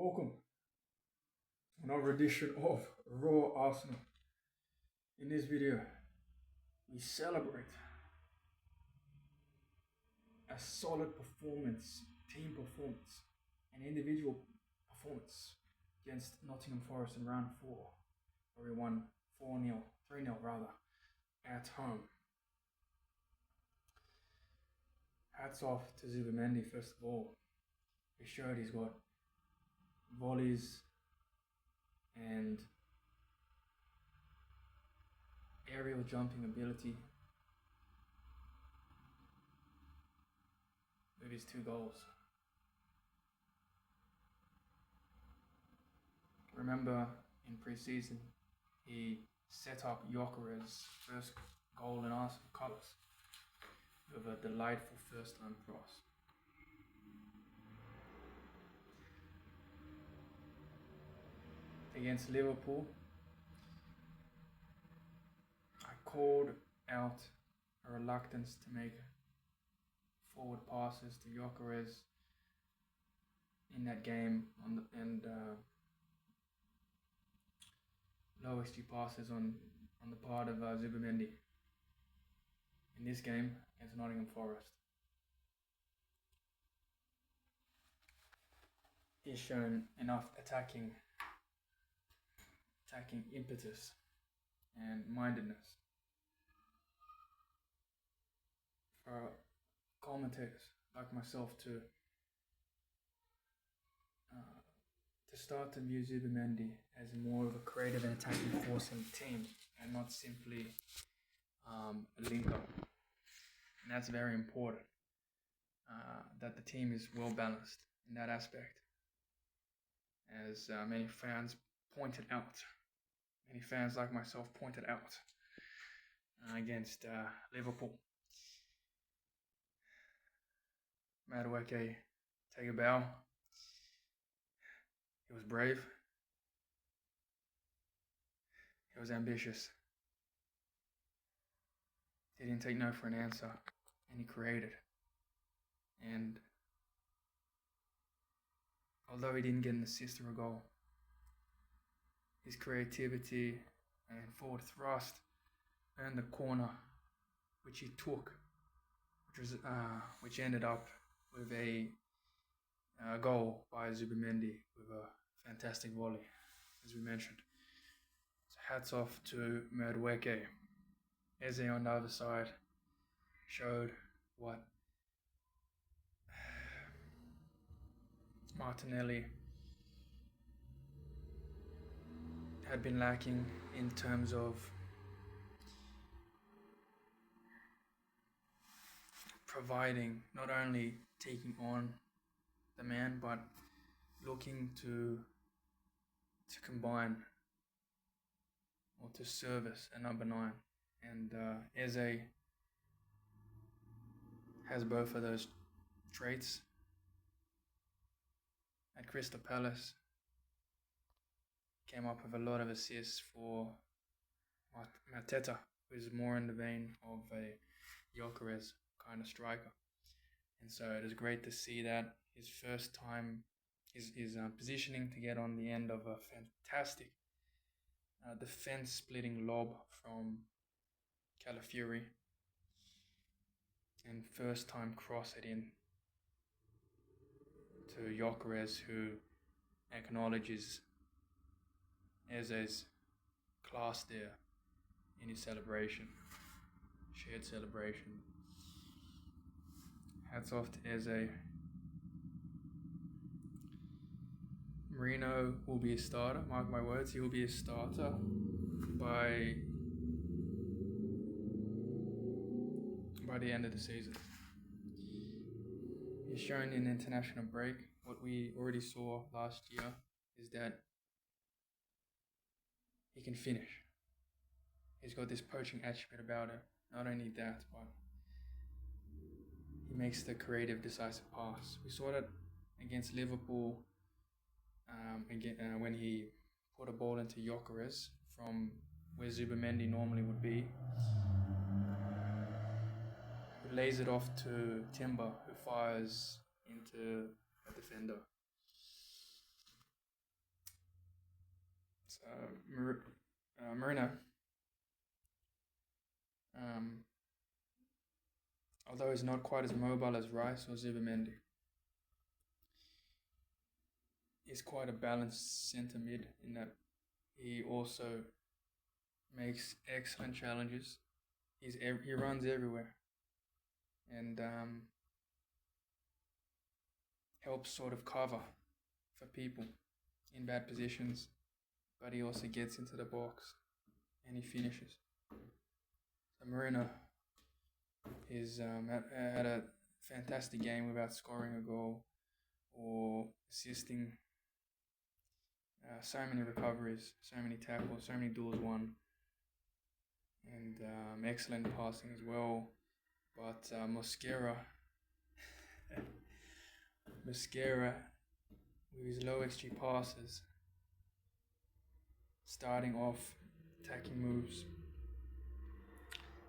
Welcome to another edition of Raw Arsenal. In this video, we celebrate a solid performance, team performance, and individual performance against Nottingham Forest in round 4, where we won 4-0, 3-0 rather, at home. Hats off to Zubimendi first of all. He showed he's got volleys and aerial jumping ability with his 2 goals. Remember in pre-season he set up Jokeres' first goal in Arsenal colours with a delightful first time cross. Against Liverpool, I called out a reluctance to make forward passes to Jokeres in that game and low XG passes on the part of Zubimendi in this game against Nottingham Forest. He's shown enough attacking impetus and mindedness for commentators like myself to start to view Zubimendi as more of a creative and attacking force in the team and not simply a link-up. And that's very important, that the team is well balanced in that aspect, as many fans pointed out. Many fans like myself pointed out against Liverpool. Matchday, take a bow. He was brave. He was ambitious. He didn't take no for an answer, and he created. And although he didn't get an assist or a goal, his creativity and forward thrust earned the corner, which he took, which ended up with a goal by Zubimendi with a fantastic volley, as we mentioned. So hats off to Madueke. Eze on the other side showed what Martinelli had been lacking in terms of providing, not only taking on the man, but looking to combine or to service a number 9. And Eze has both of those traits. At Crystal Palace, came up with a lot of assists for Mateta, who is more in the vein of a Jokeres kind of striker. And so it is great to see that his first time is positioning to get on the end of a fantastic defense-splitting lob from Calafiori, and first time cross it in to Jokeres, who acknowledges Eze's class there in his celebration, shared celebration. Hats off to Eze. Marino will be a starter, mark my words, he will be a starter by the end of the season. He's shown in the international break what we already saw last year is that he can finish. He's got this poaching attribute about it. Not only that, but he makes the creative, decisive pass. We saw that against Liverpool when he put a ball into Jokeres from where Zubimendi normally would be. Who lays it off to Timber, who fires into a defender. Marina, um, although he's not quite as mobile as Rice or Zubimendi, is quite a balanced centre mid in that he also makes excellent challenges. He runs everywhere and helps sort of cover for people in bad positions, but he also gets into the box and he finishes. So Marina is had a fantastic game without scoring a goal or assisting. So many recoveries, so many tackles, so many duels won, and excellent passing as well. But Mosquera, with his low XG passes, starting off attacking moves,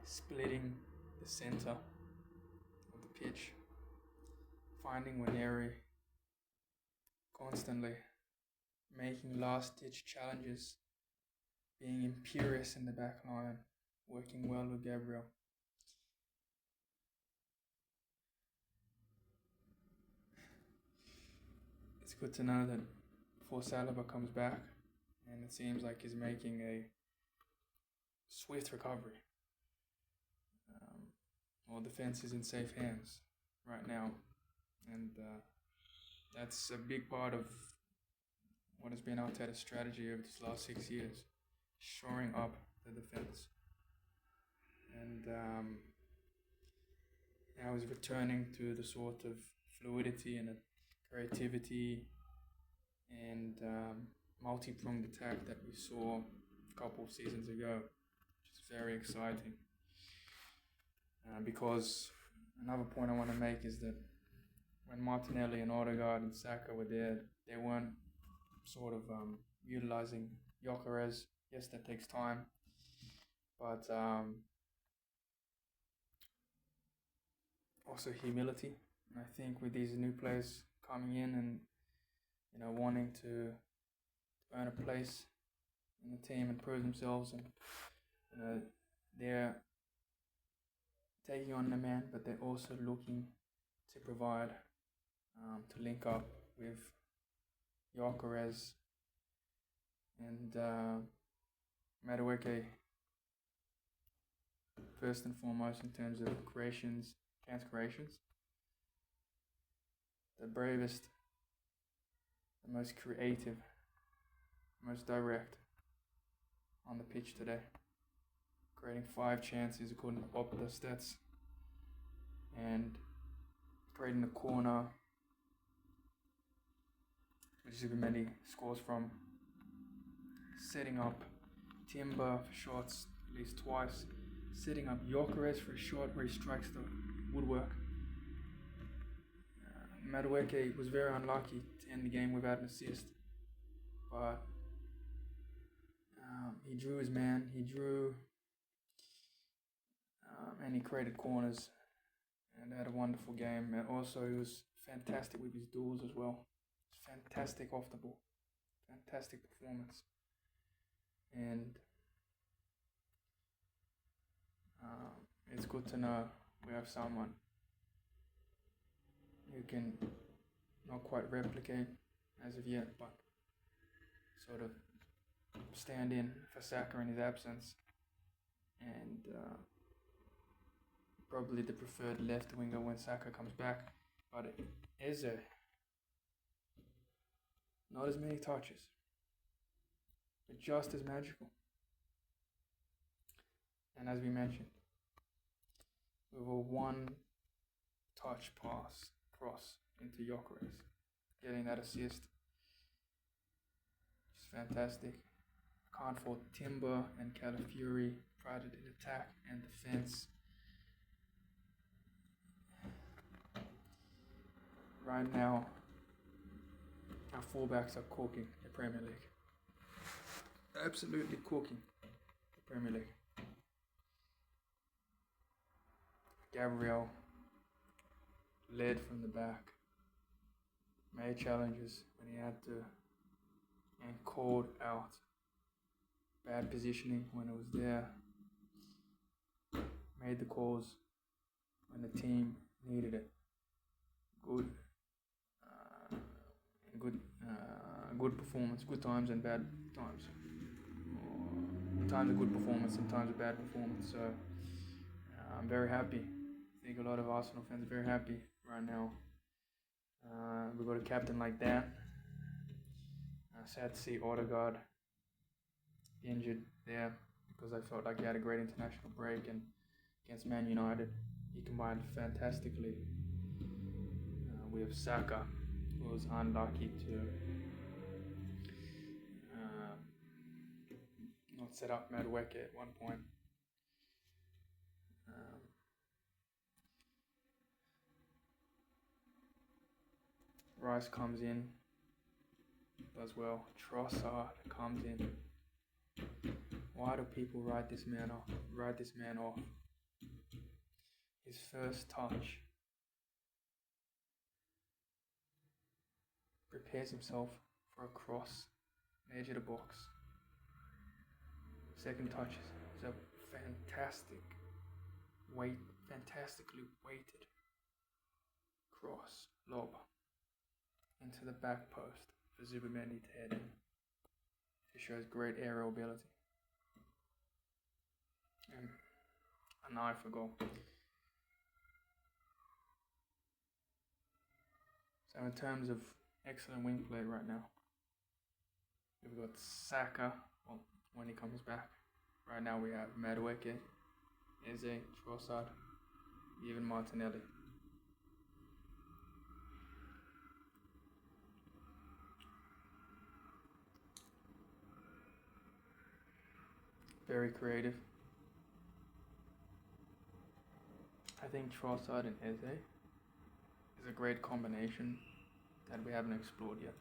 splitting the center of the pitch, finding Waneri constantly, making last-ditch challenges, being imperious in the back line, working well with Gabriel. It's good to know that before Saliba comes back, and it seems like he's making a swift recovery. Our defense is in safe hands right now, and that's a big part of what has been Arteta's strategy over these last 6 years, shoring up the defense. And now he's returning to the sort of fluidity and creativity and multi-pronged attack that we saw a couple of seasons ago, which is very exciting. Because another point I want to make is that when Martinelli and Odegaard and Saka were there, they weren't sort of utilizing Gyökeres. Yes, that takes time, but also humility. And I think with these new players coming in and wanting to earn a place in the team and prove themselves, and they're taking on the man, but they're also looking to provide, to link up with Gyökeres and Madueke, first and foremost in terms of chance creations. The bravest, the most creative, most direct on the pitch today, creating 5 chances according to Opta stats, and creating the corner, which Zubimendi scores from, setting up Timber for shots at least twice, setting up Gyökeres for a shot where he strikes the woodwork. Madueke was very unlucky to end the game without an assist, but he drew his man, and he created corners and had a wonderful game. And also he was fantastic with his duels as well. Fantastic off the ball, fantastic performance. And it's good to know we have someone who can not quite replicate as of yet, but sort of stand in for Saka in his absence, and probably the preferred left winger when Saka comes back. But Eze, not as many touches, but just as magical. And as we mentioned, with a one-touch pass cross into Gyökeres, getting that assist, it's fantastic. Can't fault Timber and Calafiori, prided in attack and defense. Right now, our fullbacks are cooking the Premier League. Absolutely cooking the Premier League. Gabriel led from the back, made challenges when he had to, and called out bad positioning when it was there. Made the calls when the team needed it. Good, good performance. Good times and bad times. Sometimes a good performance, sometimes a bad performance. So I'm very happy. I think a lot of Arsenal fans are very happy right now. We got a captain like that. Sad to see Odegaard injured there because I felt like he had a great international break, and against Man United he combined fantastically. We have Saka, who was unlucky to not set up Madueke at one point. Rice comes in, does well. Trossard comes in. Why do people write this man off? His first touch. Prepares himself for a cross, edge of the box. Second touch is a fantastically weighted cross, lob, into the back post for Zubimendi to head in. He shows great aerial ability. And an eye for goal. So in terms of excellent wing play right now, we've got Saka, well, when he comes back. Right now we have Madueke, Eze, Trossard, even Martinelli. Very creative. I think Trossard and Eze is a great combination that we haven't explored yet.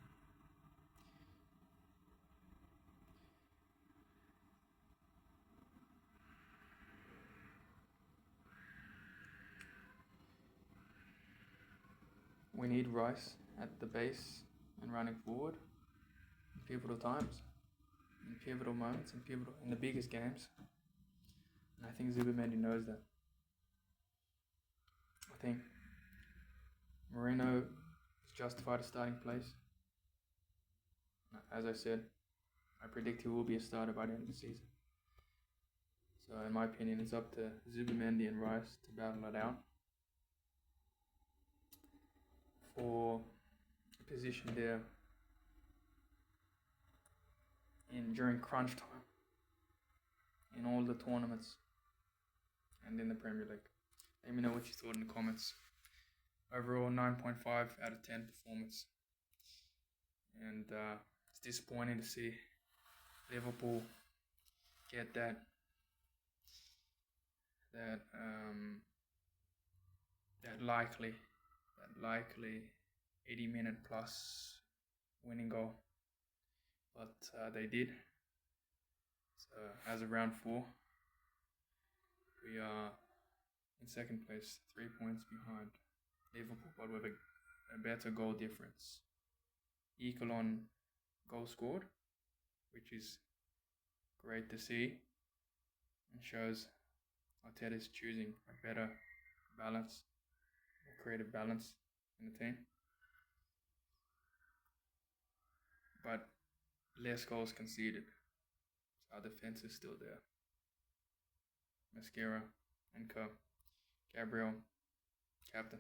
We need Rice at the base and running forward in pivotal times, in pivotal moments, in the biggest games. And I think Zubimendi knows that. I think Moreno is justified a starting place. As I said, I predict he will be a starter by the end of the season. So in my opinion, it's up to Zubimendi and Rice to battle it out for a position there during crunch time in all the tournaments and in the Premier League. Let me know what you thought in the comments. Overall, 9.5 out of 10 performance. And it's disappointing to see Liverpool get that likely 80-minute plus winning goal, but they did. So as of round 4, we are in second place, 3 points behind Liverpool, but with a better goal difference. Equal on goal scored, which is great to see, and shows Arteta's choosing a better balance, a creative balance in the team. But less goals conceded, so our defense is still there. Mascara and Co. Gabriel, captain.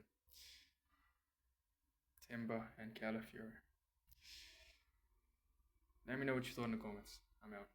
Timber and Calafiori. Let me know what you thought in the comments. I'm out.